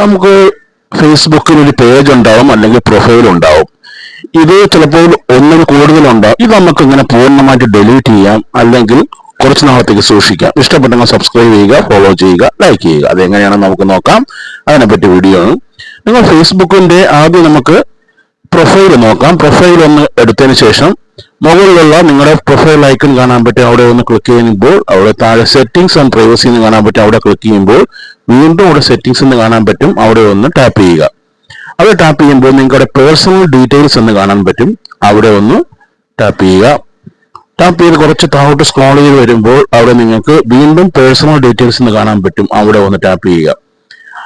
നമുക്ക് ഫേസ്ബുക്കിൽ ഒരു പേജ് ഉണ്ടാവും അല്ലെങ്കിൽ പ്രൊഫൈൽ ഉണ്ടാവും. ഇത് ചിലപ്പോൾ ഒന്നിൽ കൂടുതലുണ്ടാവും. ഇത് നമുക്ക് ഇങ്ങനെ പൂർണ്ണമായിട്ട് ഡിലീറ്റ് ചെയ്യാം, അല്ലെങ്കിൽ കുറച്ച് നാളത്തേക്ക് സൂക്ഷിക്കാം. ഇഷ്ടപ്പെട്ടെങ്കിൽ സബ്സ്ക്രൈബ് ചെയ്യുക, ഫോളോ ചെയ്യുക, ലൈക്ക് ചെയ്യുക. അതെങ്ങനെയാണെന്ന് നമുക്ക് നോക്കാം. അതിനെപ്പറ്റി വീഡിയോ ആണ്. നിങ്ങൾ ഫേസ്ബുക്കിന്റെ ആദ്യം നമുക്ക് പ്രൊഫൈൽ നോക്കാം. പ്രൊഫൈൽ ഒന്ന് എടുത്തതിന് ശേഷം മുകളിലുള്ള നിങ്ങളുടെ പ്രൊഫൈൽ ഐക്കൺ കാണാൻ പറ്റും. അവിടെ ഒന്ന് ക്ലിക്ക് ചെയ്യുമ്പോൾ അവിടെ താഴെ സെറ്റിംഗ്സ് ആൻഡ് പ്രൈവസി എന്ന് കാണാൻ പറ്റും. അവിടെ ക്ലിക്ക് ചെയ്യുമ്പോൾ വീണ്ടും അവിടെ സെറ്റിംഗ്സ് എന്ന് കാണാൻ പറ്റും. അവിടെ ഒന്ന് ടാപ്പ് ചെയ്യുക. അവിടെ ടാപ്പ് ചെയ്യുമ്പോൾ നിങ്ങളുടെ പേഴ്സണൽ ഡീറ്റെയിൽസ് എന്ന് കാണാൻ പറ്റും. അവിടെ ഒന്ന് ടാപ്പ് ചെയ്യുക. ടാപ്പ് ചെയ്ത് കുറച്ച് താഴോട്ട് സ്ക്രോൾ ചെയ്ത് വരുമ്പോൾ അവിടെ നിങ്ങൾക്ക് വീണ്ടും പേഴ്സണൽ ഡീറ്റെയിൽസ് എന്ന് കാണാൻ പറ്റും. അവിടെ ഒന്ന് ടാപ്പ് ചെയ്യുക.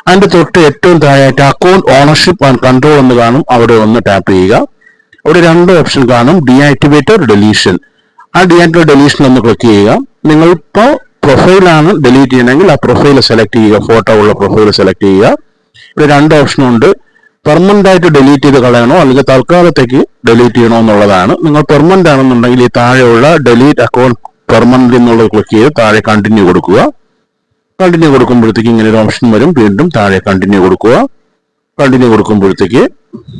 അതിന്റെ തൊട്ട് ഏറ്റവും താഴെയായിട്ട് അക്കൗണ്ട് ഓണർഷിപ്പ് ആൻഡ് കൺട്രോൾ എന്ന് കാണും. അവിടെ ഒന്ന് ടാപ്പ് ചെയ്യുക. അവിടെ രണ്ട് ഓപ്ഷൻ കാണും, ഡിആക്ടിവേറ്റ് ഡെലീഷൻ. ആ ഡിആക്ടിവേറ്റ് ഡെലീഷൻ ഒന്ന് ക്ലിക്ക് ചെയ്യുക. നിങ്ങളിപ്പോൾ പ്രൊഫൈലാണ് ഡിലീറ്റ് ചെയ്യണമെങ്കിൽ ആ പ്രൊഫൈൽ സെലക്ട് ചെയ്യുക. ഫോട്ടോ ഉള്ള പ്രൊഫൈൽ സെലക്ട് ചെയ്യുക. ഇവിടെ രണ്ട് ഓപ്ഷനുണ്ട്, പെർമനന്റ് ആയിട്ട് ഡിലീറ്റ് ചെയ്ത് കളയണോ അല്ലെങ്കിൽ തൽക്കാലത്തേക്ക് ഡിലീറ്റ് ചെയ്യണോ എന്നുള്ളതാണ്. നിങ്ങൾ പെർമനന്റ് ആണെന്നുണ്ടെങ്കിൽ ഈ താഴെയുള്ള ഡിലീറ്റ് അക്കൗണ്ട് പെർമനന്റ് എന്നുള്ളത് ക്ലിക്ക് ചെയ്ത് താഴെ കണ്ടിന്യൂ കൊടുക്കുക. കണ്ടിന്യൂ കൊടുക്കുമ്പോഴത്തേക്ക് ഇങ്ങനെ ഒരു ഓപ്ഷൻ വരും. വീണ്ടും താഴെ കണ്ടിന്യൂ കൊടുക്കുക. കണ്ടിന്യൂ കൊടുക്കുമ്പോഴത്തേക്ക്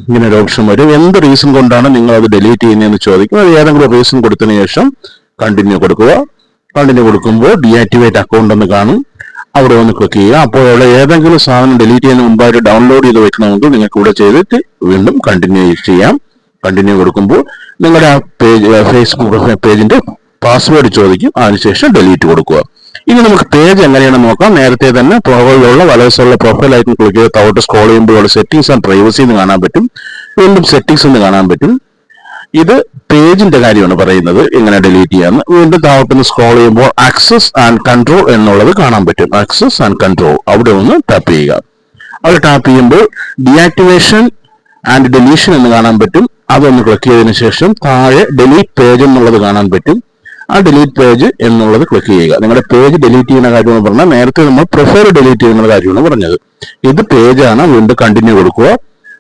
ഇങ്ങനെ ഒരു ഓപ്ഷൻ വരും. എന്ത് റീസൺ കൊണ്ടാണ് നിങ്ങൾ അത് ഡിലീറ്റ് ചെയ്യുന്നതെന്ന് ചോദിക്കും. അത് ഏതെങ്കിലും റീസൺ കൊടുത്തതിന് ശേഷം കണ്ടിന്യൂ കൊടുക്കുക. കണ്ടിന്യൂ കൊടുക്കുമ്പോൾ ഡിആക്ടിവേറ്റ് അക്കൗണ്ട് എന്ന് കാണും. അവിടെ ഒന്ന് ക്ലിക്ക് ചെയ്യുക. അപ്പോൾ അവിടെ ഏതെങ്കിലും സാധനം ഡിലീറ്റ് ചെയ്യുന്നതിന് മുമ്പായിട്ട് ഡൗൺലോഡ് ചെയ്ത് വെക്കണമെങ്കിൽ നിങ്ങൾക്ക് ഇവിടെ ചെയ്തിട്ട് വീണ്ടും കണ്ടിന്യൂ ചെയ്യാം. കണ്ടിന്യൂ കൊടുക്കുമ്പോൾ നിങ്ങളുടെ ആ പേജ് ഫേസ്ബുക്ക് പേജിന്റെ പാസ്വേഡ് ചോദിക്കും. അതിനുശേഷം ഡിലീറ്റ് കൊടുക്കുക. ഇനി നമുക്ക് പേജ് എങ്ങനെയാണെന്ന് നോക്കാം. നേരത്തെ തന്നെ പ്രൊഫൈലുള്ള വലതുള്ള പ്രൊഫൈൽ ഐക്കൺ ക്ലിക്ക് ചെയ്ത് താഴോട്ട് സ്ക്രോൾ ചെയ്യുമ്പോൾ സെറ്റിംഗ്സ് ആൻഡ് പ്രൈവസി എന്ന് കാണാൻ പറ്റും. വീണ്ടും സെറ്റിംഗ്സ് എന്ന് കാണാൻ പറ്റും. ഇത് പേജിന്റെ കാര്യമാണ് പറയുന്നത്, എങ്ങനെ ഡിലീറ്റ് ചെയ്യാന്ന്. വീണ്ടും താഴോട്ട് സ്ക്രോൾ ചെയ്യുമ്പോൾ ആക്സസ് ആൻഡ് കൺട്രോൾ എന്നുള്ളത് കാണാൻ പറ്റും. ആക്സസ് ആൻഡ് കൺട്രോൾ അവിടെ ഒന്ന് ടാപ്പ് ചെയ്യുക. അവിടെ ടാപ്പ് ചെയ്യുമ്പോൾ ഡിആക്ടിവേഷൻ ആൻഡ് ഡെലീഷൻ എന്ന് കാണാൻ പറ്റും. അതൊന്ന് ക്ലിക്ക് ചെയ്തതിനു ശേഷം താഴെ ഡിലീറ്റ് പേജ് എന്നുള്ളത് കാണാൻ പറ്റും. ആ ഡിലീറ്റ് പേജ് എന്നുള്ളത് ക്ലിക്ക് ചെയ്യുക. നിങ്ങളുടെ പേജ് ഡിലീറ്റ് ചെയ്യുന്ന കാര്യമെന്ന് പറഞ്ഞാൽ നേരത്തെ നമ്മൾ പ്രൊഫൈൽ ഡിലീറ്റ് ചെയ്യുന്ന കാര്യമാണ് പറഞ്ഞത്. ഇത് പേജാണ്. വീണ്ടും കണ്ടിന്യൂ കൊടുക്കുക.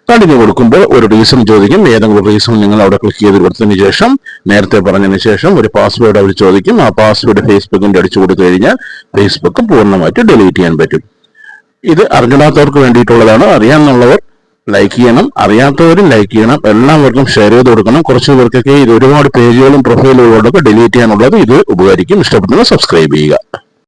കണ്ടിന്യൂ കൊടുക്കുമ്പോൾ ഒരു റീസൺ ചോദിക്കും. ഏതെങ്കിലും റീസൺ നിങ്ങൾ അവിടെ ക്ലിക്ക് ചെയ്ത് കൊടുത്തതിന് ശേഷം നേരത്തെ പറഞ്ഞതിന് ശേഷം ഒരു പാസ്വേഡ് അവർ ചോദിക്കും. ആ പാസ്വേഡ് ഫേസ്ബുക്കിന്റെ അടിച്ചു കൊടുത്തു കഴിഞ്ഞാൽ ഫേസ്ബുക്ക് പൂർണ്ണമായിട്ട് ഡിലീറ്റ് ചെയ്യാൻ പറ്റും. ഇത് അറിഞ്ഞിടാത്തവർക്ക് വേണ്ടിയിട്ടുള്ളതാണ്. അറിയാമെന്നുള്ളവർ ലൈക്ക് ചെയ്യണം, അറിയാത്തവരും ലൈക്ക് ചെയ്യണം. എല്ലാവർക്കും ഷെയർ ചെയ്ത് കൊടുക്കണം. കുറച്ച് പേർക്കൊക്കെ ഇത് ഒരുപാട് പേജുകളും പ്രൊഫൈലുകളും ഒക്കെ ഡിലീറ്റ് ചെയ്യാനുള്ളത് ഇത് ഉപകരിക്കും. ഇഷ്ടപ്പെടുന്നത് സബ്സ്ക്രൈബ് ചെയ്യുക.